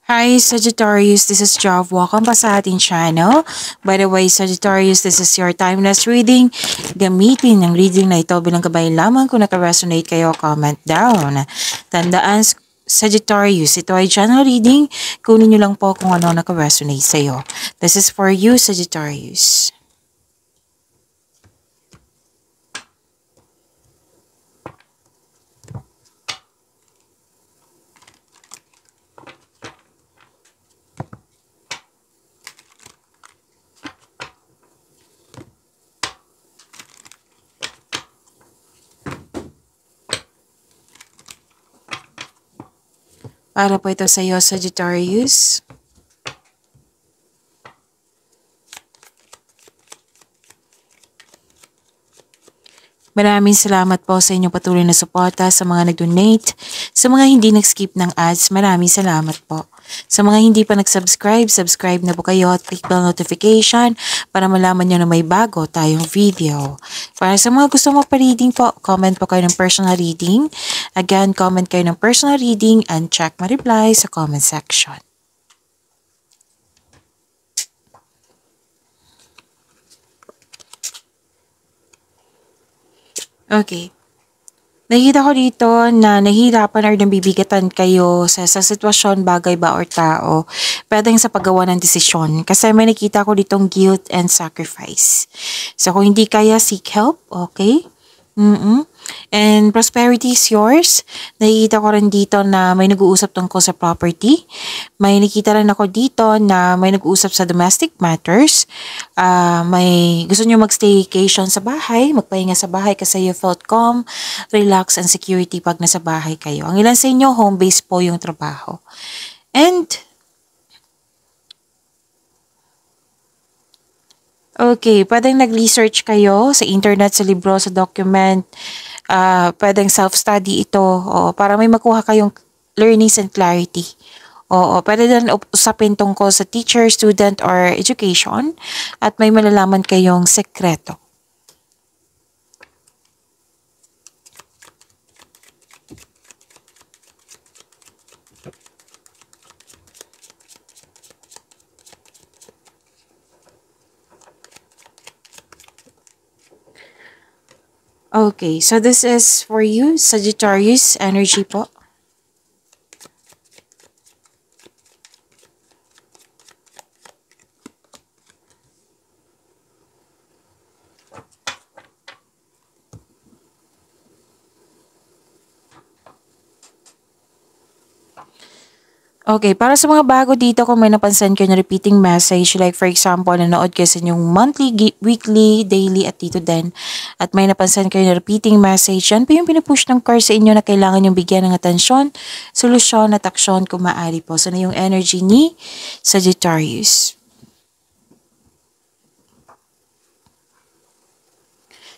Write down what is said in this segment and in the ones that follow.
Hi Sagittarius, this is Jav. Welcome pa sa ating channel. By the way, Sagittarius, this is your timeless reading. Gamitin ang reading na ito bilang gabay lamang. Kung naka-resonate kayo, comment down. Tandaan, Sagittarius, ito ay general reading. Kunin nyo lang po kung ano naka-resonate sa'yo. This is for you, Sagittarius. Para po ito sa iyo, Sagittarius. Maraming salamat po sa inyong patuloy na suporta, sa mga nag-donate, sa mga hindi nag-skip ng ads, maraming salamat po. Sa mga hindi pa nag-subscribe, subscribe na po kayo at click bell notification para malaman nyo na may bago tayong video. Para sa mga gusto mo pa-reading po, comment po kayo ng personal reading. Again, comment kayo ng personal reading and check my reply sa comment section. Okay. Nakita ko dito na nahihirapan or nabibigatan kayo sa sitwasyon, bagay ba or tao. Pwedeng sa paggawa ng desisyon. Kasi may nakita ko ditong guilt and sacrifice. So kung hindi kaya, seek help. Okay? And prosperity is yours. Nakikita ko rin dito na may nag-uusap tungkol sa property. May nakita rin ako dito na may nag-uusap sa domestic matters. May gusto nyo mag-staycation sa bahay, magpahinga sa bahay kasi you felt calm, relax, and security pag nasa bahay kayo. Ang ilan sa inyo, home base po yung trabaho. And okay, pwedeng nag-research kayo sa internet, sa libro, sa document. Pwedeng self-study ito. Para may makuha kayong learnings and clarity. Pwede din usapin tungkol sa teacher, student, or education. At may malalaman kayong sekreto. Okay, so this is for you, Sagittarius energy po. Okay, para sa mga bago dito, kung may napansin kayo na repeating message, like for example, nanood kayo sa inyong monthly, weekly, daily, at dito din, at may napansin kayo na repeating message, yan po yung pinupush ng card sa inyo na kailangan yung bigyan ng atensyon, solusyon at aksyon kung maaari po. So na yung energy ni Sagittarius.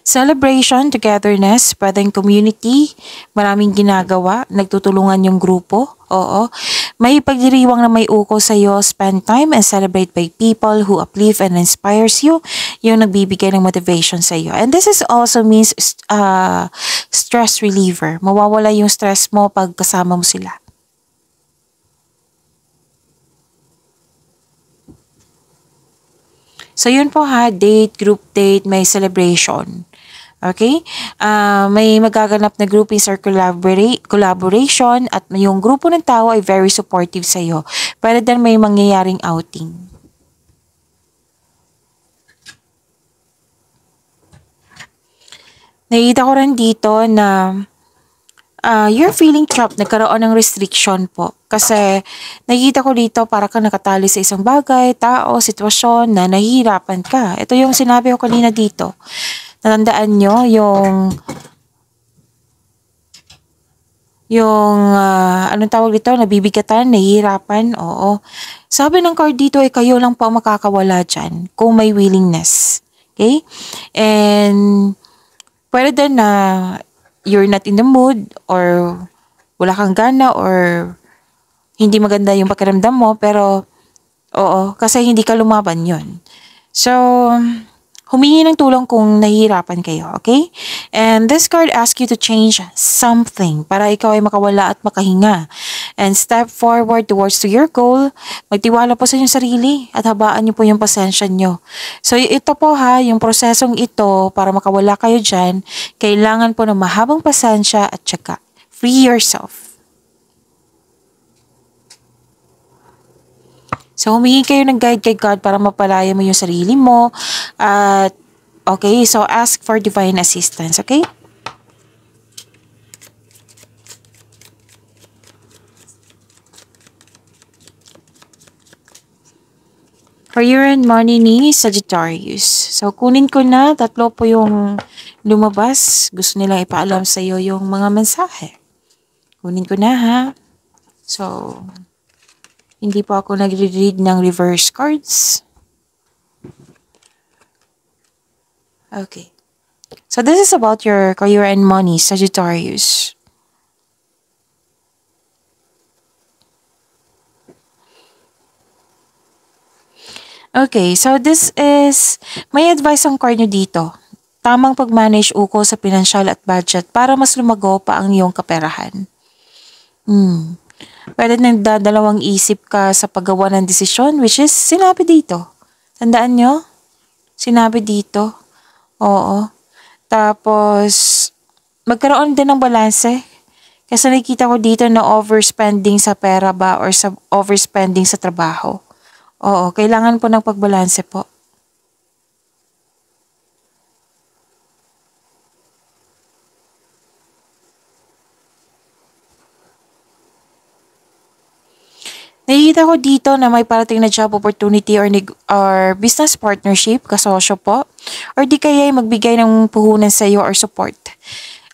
Celebration, togetherness, pwedeng community, maraming ginagawa, nagtutulungan yung grupo, May pagdiriwang na may uko sa iyo, spend time and celebrate by people who uplift and inspires you, yung nagbibigay ng motivation sa iyo. And this is also means stress reliever, mawawala yung stress mo pag kasama mo sila. So yun po ha, date, group date, may celebration. Okay? May magaganap na groupings or collaboration at yung grupo ng tao ay very supportive sa iyo. Pwede din may mangyayaring outing. Nakita ko rin dito na you're feeling trapped, nagkaroon ng restriction po. Kasi nakita ko dito para ka nakatali sa isang bagay, tao, sitwasyon na nahihirapan ka. Ito yung sinabi ko kanina dito. Natandaan nyo anong tawag dito, nabibigatan, nahihirapan, oo. Sabi ng card dito ay kayo lang po makakawala dyan kung may willingness. Okay? And pwede din na you're not in the mood or wala kang gana or hindi maganda yung pakiramdam mo, pero oo, kasi hindi ka lumaban yun. So, humingi ng tulong kung nahihirapan kayo, okay? And this card asks you to change something para ikaw ay makawala at makahinga. And step forward towards to your goal. Magtiwala po sa inyong sarili at habaan niyo po yung pasensya niyo. So ito po ha, yung prosesong ito para makawala kayo dyan, kailangan po ng mahabang pasensya at tsaka. Free yourself. So, humingi kayo ng guide kay God para mapalaya mo yung sarili mo. At, okay, so ask for divine assistance, okay? Career and money ni Sagittarius. So, kunin ko na. 3 po yung lumabas. Gusto nilang ipaalam sa iyo yung mga mensahe. Kunin ko na ha. So, hindi po ako nagre-read ng reverse cards. Okay. So, this is about your career and money, Sagittarius. Okay, so this is, may advice ang card nyo dito. Tamang pag-manage ukol sa pinansyal at budget para mas lumago pa ang iyong kaperahan. Pwede nagdadalawang isip ka sa paggawa ng desisyon, which is sinabi dito. Tandaan nyo? Sinabi dito. Oo. Tapos, magkaroon din ng balanse. Kasi nakikita ko dito na overspending sa pera ba or sa overspending sa trabaho. Oo, kailangan po ng pagbalanse po. Nakikita ko dito na may parating na job opportunity or business partnership, kasosyo po, or di kaya ay magbigay ng puhunan sa iyo or support.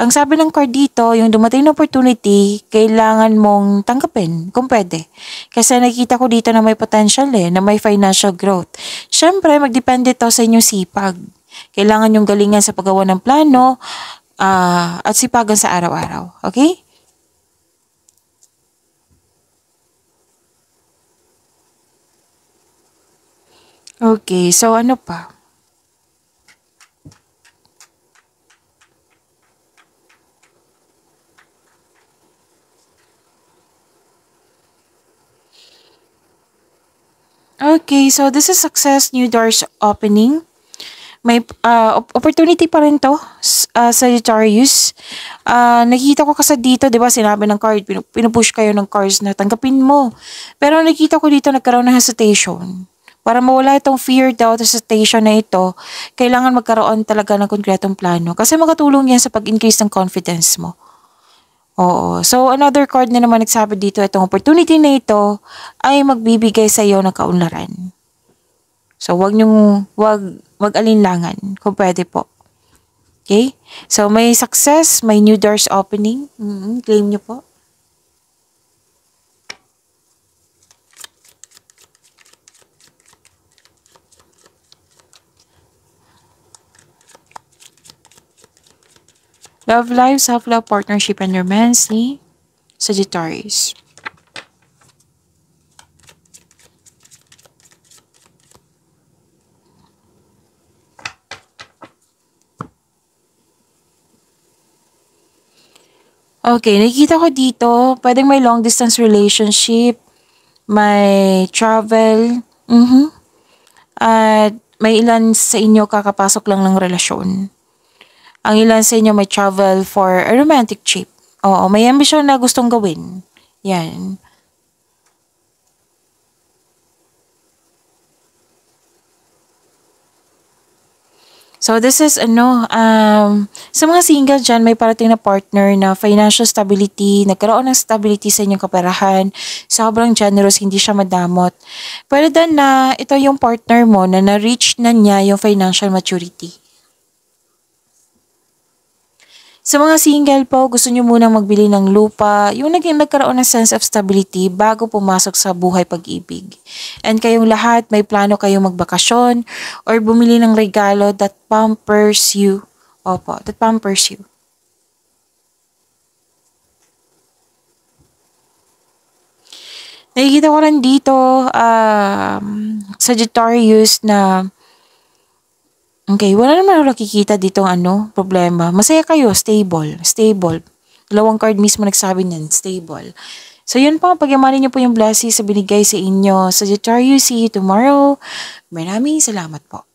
Ang sabi ng card dito, yung dumating na opportunity, kailangan mong tanggapin kung pwede. Kasi nakikita ko dito na may potential na may financial growth. Siyempre, magdepende to sa inyong sipag. Kailangan yung galingan sa paggawa ng plano at sipagan sa araw-araw. Okay? Okay, so ano pa? Okay, so this is success, new doors opening. May opportunity pa rin to, Sagittarius. Nakikita ko kasi dito, di ba, sinabi ng card, pinupush kayo ng cards na tanggapin mo. Pero nakikita ko dito nagkaroon ng hesitation. Para mawala itong fear, doubt, hesitation na ito, kailangan magkaroon talaga ng konkretong plano. Kasi makatulong yan sa pag-increase ng confidence mo. Oo. So, another card na naman nagsabi dito, itong opportunity na ito ay magbibigay sa iyo ng kaunlaran. So, wag alinlangan kung pwede po. Okay? So, may success, may new doors opening. Claim nyo po. Love life, self-love, partnership, and romance ni Sagittarius. Okay, nakikita ko dito, pwedeng may long distance relationship, may travel, at may ilan sa inyo kakapasok lang ng relasyon. Ang ilan sa inyo may travel for a romantic trip. Oo, may ambisyon na gustong gawin. Yan. So this is sa mga single dyan, may parating na partner na financial stability, nagkaroon ng stability sa inyong kaperahan, sobrang generous, hindi siya madamot. Pwede din na ito yung partner mo na na-reach na niya yung financial maturity. Sa mga single po, gusto nyo munang magbili ng lupa, yung nagkaroon ng sense of stability bago pumasok sa buhay pag-ibig. And kayong lahat, may plano kayong magbakasyon or bumili ng regalo that pampers you. Opo, that pampers you. Nakikita ko rin dito, Sagittarius, na Okay, wala naman ako nakikita ditong problema. Masaya kayo, stable, stable. Dalawang card mismo nagsabi niyan, stable. So yun po, pagyamanin niyo po yung blessings sa binigay sa inyo. Sagittarius, see you tomorrow. Maraming salamat po.